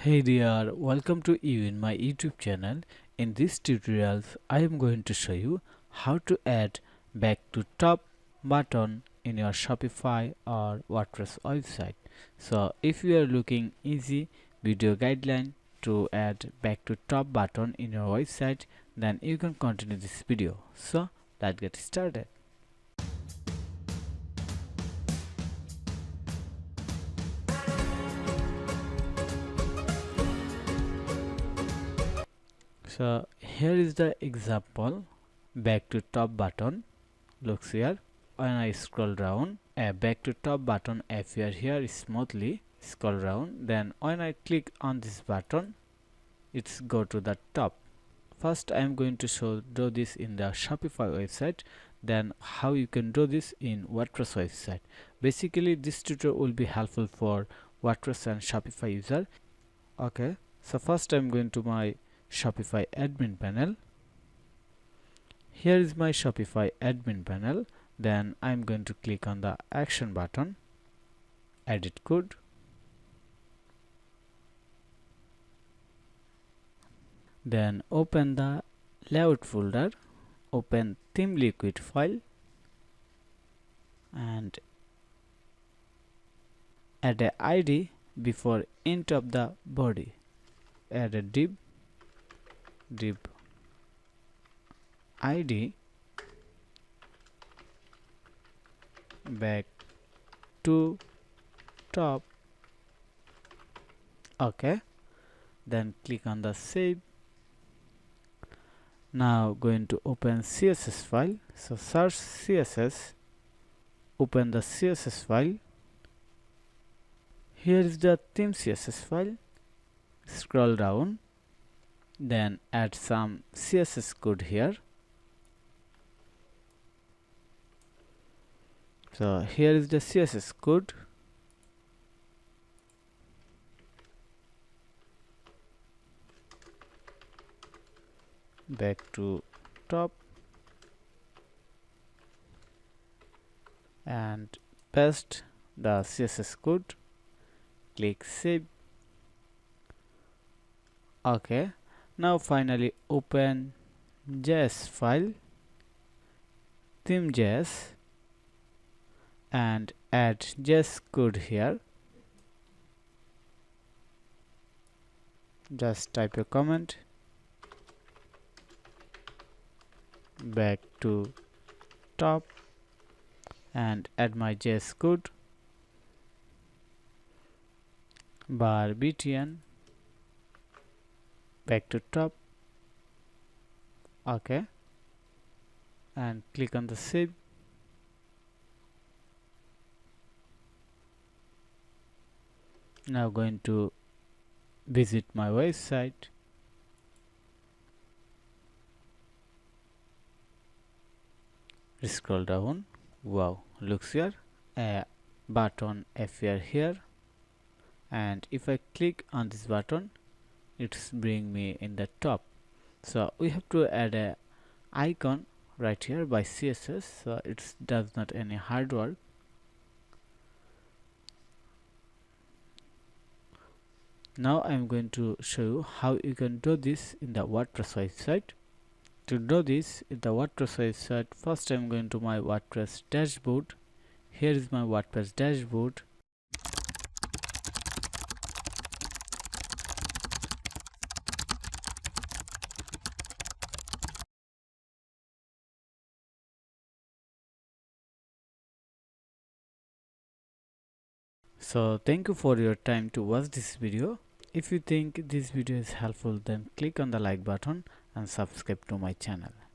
Hey there, welcome to you in my YouTube channel. In this tutorial, I am going to show you how to add back to top button in your Shopify or WordPress website. So if you are looking easy video guideline to add back to top button in your website, then you can continue this video. So let's get started. So here is the example back to top button. Looks here. When I scroll down, a back to top button appear here smoothly. Scroll down, then when I click on this button, it's go to the top. First I am going to do this in the Shopify website, then how you can do this in WordPress website. Basically this tutorial will be helpful for WordPress and Shopify user. Okay, so first I'm going to my Shopify admin panel. Here is my Shopify admin panel. Then I'm going to click on the action button, edit code. Then open the layout folder, open theme liquid file and add a ID before int of the body. Add a div ID back to top. Okay, then click on the save. Now going to open CSS file. So search CSS, open the CSS file. Here is the theme CSS file. Scroll down, then add some CSS code here. So here is the CSS code. Back to top and paste the CSS code. Click save. Okay, now finally open JS file, theme.js and add JS code here. Just type a comment, back to top and add my JS code, bar btn back to top. Okay, and click on the save. Now going to visit my website. Scroll down. Wow, looks here. A button appear here, and if I click on this button, it's bring me in the top. So we have to add a icon right here by CSS, so it does not any hard work. Now I'm going to show you how you can do this in the WordPress website. To do this in the WordPress website, first I'm going to my WordPress dashboard. Here is my WordPress dashboard. So thank you for your time to watch this video. If you think this video is helpful, then click on the like button and subscribe to my channel.